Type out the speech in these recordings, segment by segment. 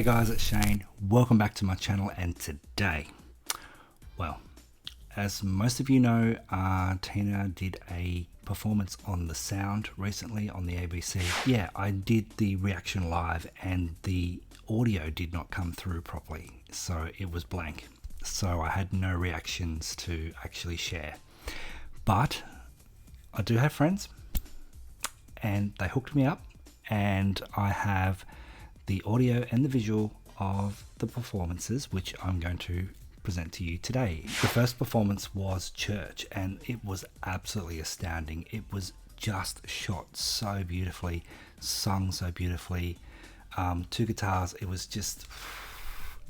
Hey guys, it's Shane. Welcome back to my channel, and today, well, as most of you know, Tina did a performance on The Sound recently on the ABC. Yeah, I did the reaction live and the audio did not come through properly, so it was blank. So I had no reactions to actually share. But I do have friends and they hooked me up, and I have the audio and the visual of the performances, which I'm going to present to you today. The first performance was Church, and it was absolutely astounding. It was just shot so beautifully, sung so beautifully, two guitars. It was just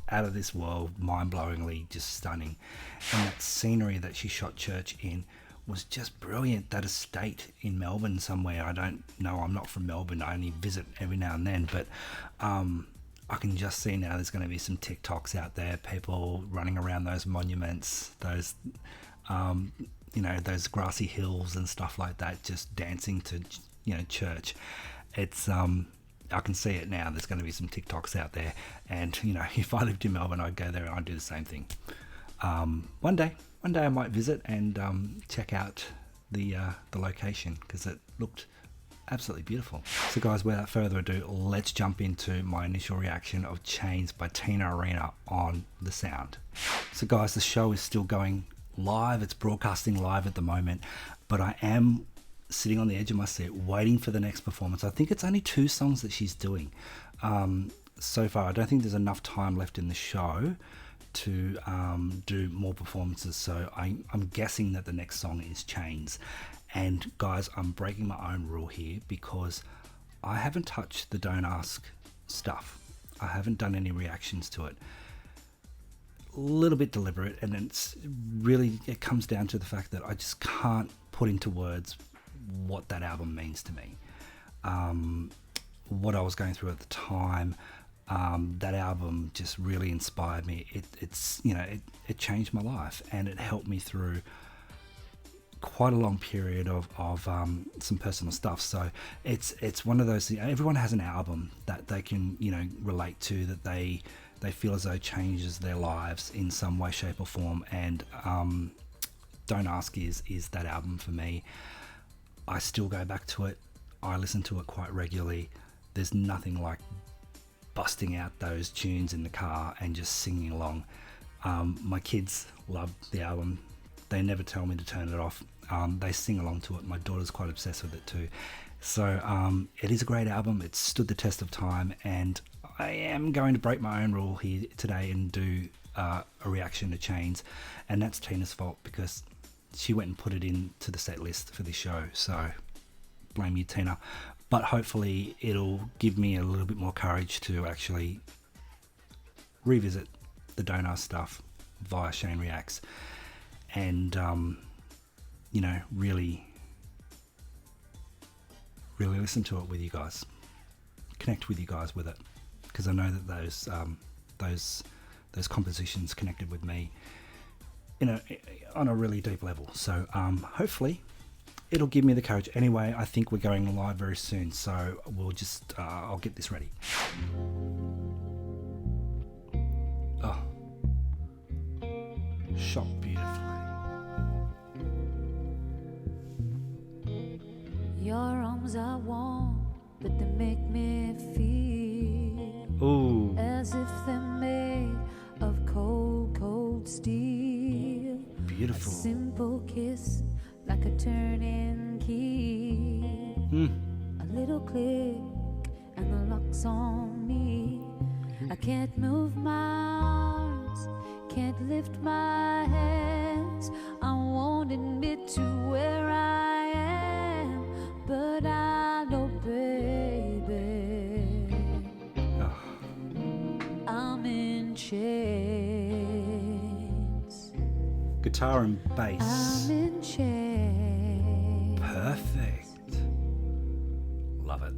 out of this world, mind-blowingly just stunning. And that scenery that she shot Church in was just brilliant. That estate in Melbourne somewhere, I don't know, I'm not from Melbourne, I only visit every now and then, but I can just see now there's going to be some TikToks out there, people running around those monuments, those those grassy hills and stuff like that, just dancing to Church. It's I can see it now. There's going to be some TikToks out there, and if I lived in Melbourne, I'd go there and I'd do the same thing. One day I might visit and check out the location, because it looked absolutely beautiful. So guys, without further ado, let's jump into my initial reaction of Chains by Tina Arena on The Sound. So guys, the show is still going live. It's broadcasting live at the moment, but I am sitting on the edge of my seat waiting for the next performance. I think it's only 2 songs that she's doing so far. I don't think there's enough time left in the show to do more performances, so I'm guessing that the next song is Chains. And guys, I'm breaking my own rule here because I haven't touched the Don't Ask stuff. I haven't done any reactions to it. A little bit deliberate, and it comes down to the fact that I just can't put into words what that album means to me. What I was going through at the time, that album just really inspired me. It changed my life, and it helped me through quite a long period of some personal stuff. So it's one of those things. Everyone has an album that they can relate to, that they feel as though changes their lives in some way, shape or form, and Don't Ask is that album for me. I still go back to it. I listen to it quite regularly. There's nothing like busting out those tunes in the car and just singing along. My kids love the album. They never tell me to turn it off. They sing along to it. My daughter's quite obsessed with it too. So it is a great album. It's stood the test of time, and I am going to break my own rule here today and do a reaction to Chains, and that's Tina's fault because she went and put it into the set list for this show. So blame you, Tina. But hopefully it'll give me a little bit more courage to actually revisit the Don't Ask stuff via Shane Reacts, and really listen to it with you guys, connect with you guys with it, because I know that those compositions connected with me on a really deep level. So hopefully it'll give me the courage. Anyway, I think we're going live very soon, so we'll just I'll get this ready. Oh, shot beautifully. Your arms are warm, but they make me feel Ooh, as if they're made of cold, cold steel. beautiful. A simple kiss, like a turning key. A little click, and the lock's on me. I can't move my arms, can't lift my hands. I won't admit to where I am, but I know, baby, I'm in chains. Guitar and bass. I'm in chains. Perfect. Love it.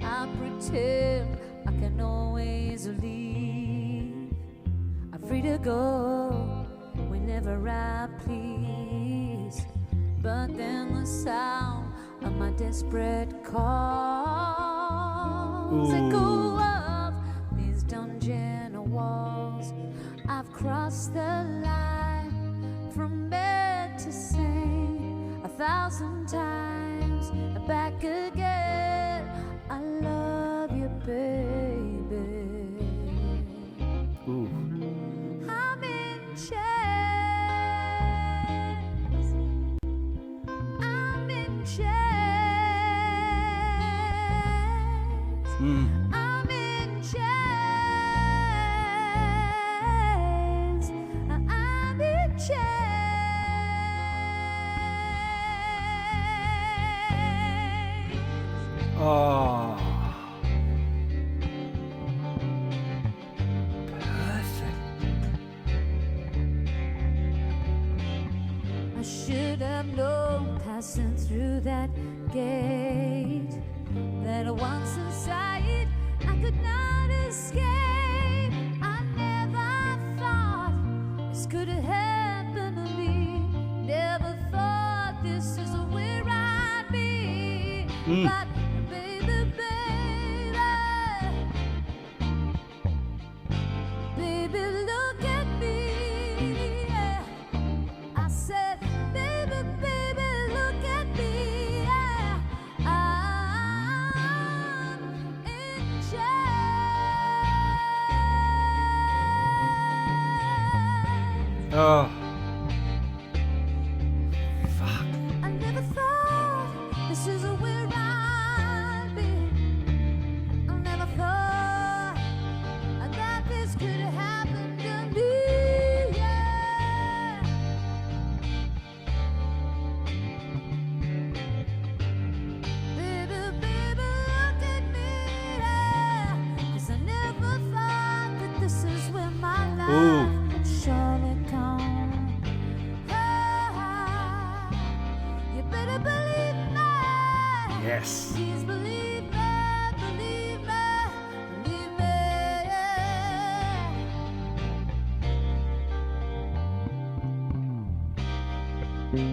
I pretend I can always leave. I'm free to go whenever I please. But then the sound of my desperate calls echo off the line from bed to sing 1,000 times back again. I love you, baby. Ooh. I'm in chains. I'm in chains. I'm in chains. I'm in chains. Oh. Perfect. I should have known passing through that gate that once inside I could not escape. I never thought this could have happened to me. Never thought this is where I'd be. But baby, baby, look at me. Yeah. I said, baby, look at me. Yeah. I'm in chains. Oh. Fuck. I never thought this is where I'd be. I never thought that this could happen to me. Yeah. Baby, look at me. Yeah. 'Cause I never thought that this is where my life Ooh. would surely come. You better believe me. Yes. Please believe me, believe me, believe me.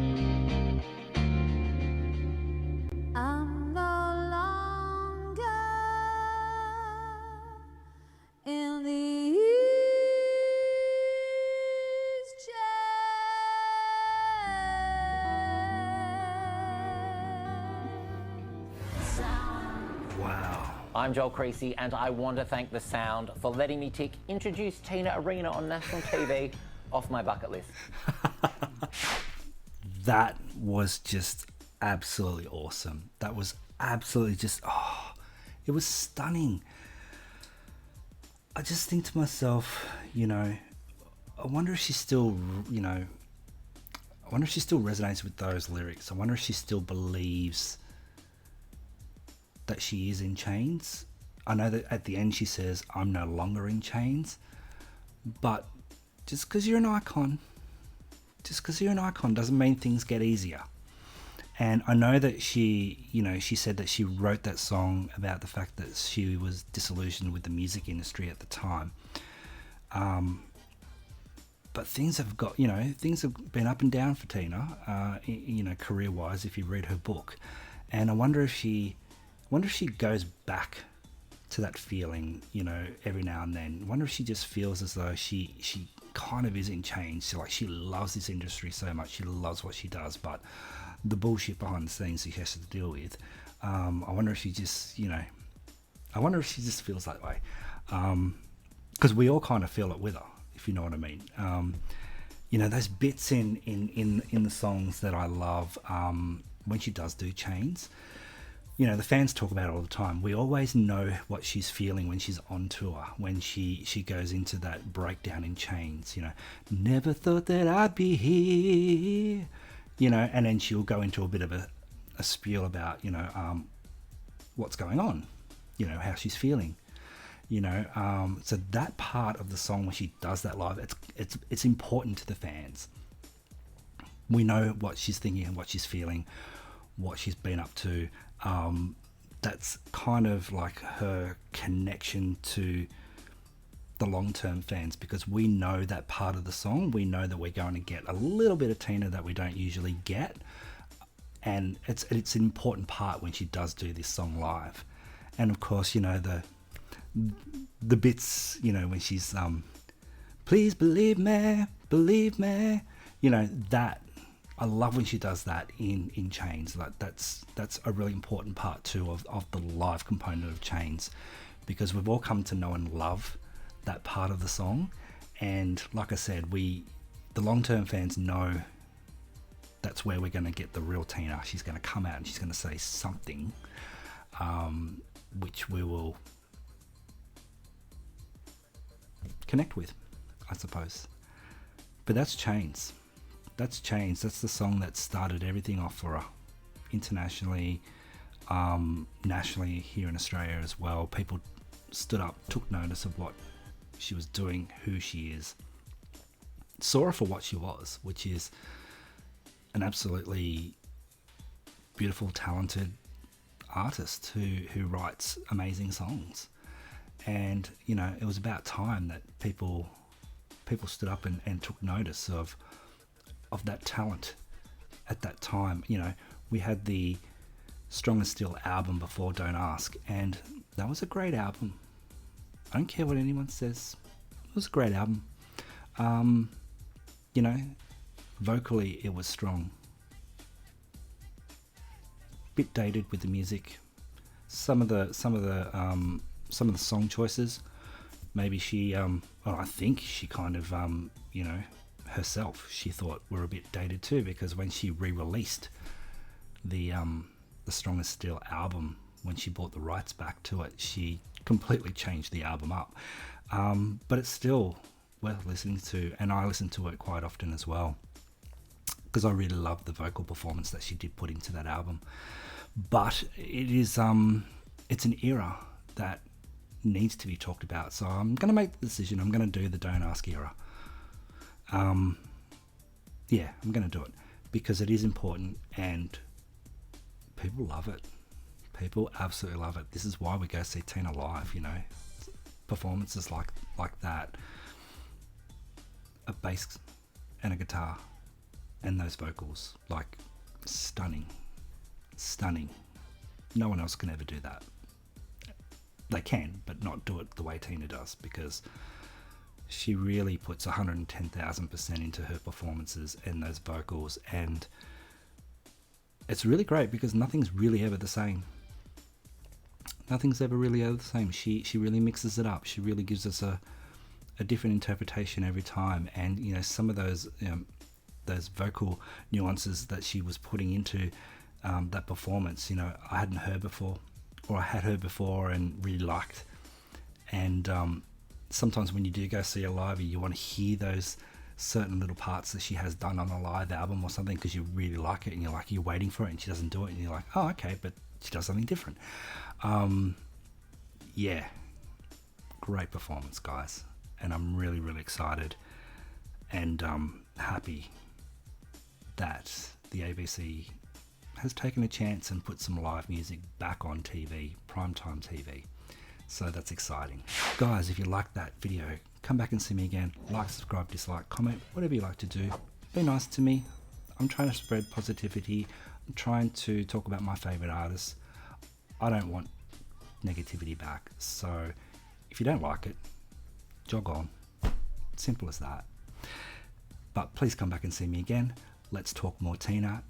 I'm no longer in these chains. Wow. I'm Joel Creasy, and I want to thank The Sound for letting me tick introduce Tina Arena on national TV off my bucket list. That was just absolutely awesome. That was absolutely just, it was stunning. I just think to myself, I wonder if she still, I wonder if she still resonates with those lyrics. I wonder if she still believes that she is in chains. I know that at the end she says, I'm no longer in chains, but just because you're an icon doesn't mean things get easier. And I know that she said that she wrote that song about the fact that she was disillusioned with the music industry at the time. But things have been up and down for Tina, career-wise, if you read her book. And I wonder if she goes back to that feeling, every now and then. I wonder if she just feels as though she kind of is in chains. So, she loves this industry so much. She loves what she does, but the bullshit behind the scenes she has to deal with. I wonder if she just, feels that way. Because we all kind of feel it with her, if you know what I mean. Those bits in the songs that I love, when she does do chains, the fans talk about it all the time. We always know what she's feeling when she's on tour, when she goes into that breakdown in chains, never thought that I'd be here, and then she'll go into a bit of a spiel about, what's going on, how she's feeling, so that part of the song when she does that live, it's important to the fans. We know what she's thinking and what she's feeling, what she's been up to. That's kind of like her connection to the long-term fans, because we know that part of the song. We know that we're going to get a little bit of Tina that we don't usually get, and it's an important part when she does do this song live. And of course, the bits, when she's please believe me, believe me. You know, that, I love when she does that in Chains. Like that's a really important part too of the live component of Chains, because we've all come to know and love that part of the song. And like I said, the long-term fans know that's where we're going to get the real Tina. She's going to come out and she's going to say something, which we will connect with, I suppose. But that's Chains. That's Chains. That's the song that started everything off for her, internationally, nationally here in Australia as well. People stood up, took notice of what she was doing, who she is, saw her for what she was, which is an absolutely beautiful, talented artist who writes amazing songs. And you know, it was about time that people stood up and took notice of that talent at that time. You know, we had the Strong as Steel album before Don't Ask, and that was a great album. I don't care what anyone says, it was a great album. You know, vocally it was strong. Bit dated with the music. Some of the song choices, maybe she well, I think she kind of you know, herself, she thought were a bit dated too, because when she re-released the Strong as Steel album, when she bought the rights back to it, she completely changed the album up. But it's still worth listening to, and I listen to it quite often as well, because I really love the vocal performance that she did put into that album. But it is it's an era that needs to be talked about, so I'm going to make the decision. I'm going to do the Don't Ask era. Yeah, I'm going to do it because it is important and people love it. People absolutely love it. This is why we go see Tina live, you know. Performances like that, a bass and a guitar and those vocals, like stunning. No one else can ever do that. They can, but not do it the way Tina does, because she really puts 110,000% into her performances and those vocals, and it's really great because nothing's really ever the same. Nothing's ever really ever the same. She really mixes it up. She really gives us a different interpretation every time, and you know, some of those vocal nuances that she was putting into that performance, you know, I hadn't heard before, or I had heard before and really liked. And sometimes when you do go see a live, you want to hear those certain little parts that she has done on a live album or something, because you really like it, and you're waiting for it, and she doesn't do it, and you're like, oh, okay, but she does something different. Yeah, great performance, guys, and I'm really, really excited and happy that the ABC has taken a chance and put some live music back on TV, primetime TV. So that's exciting. Guys, if you liked that video, come back and see me again. Like, subscribe, dislike, comment, whatever you like to do. Be nice to me. I'm trying to spread positivity. I'm trying to talk about my favorite artists. I don't want negativity back. So if you don't like it, jog on. Simple as that. But please come back and see me again. Let's talk more Tina.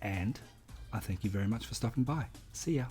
And I thank you very much for stopping by. See ya.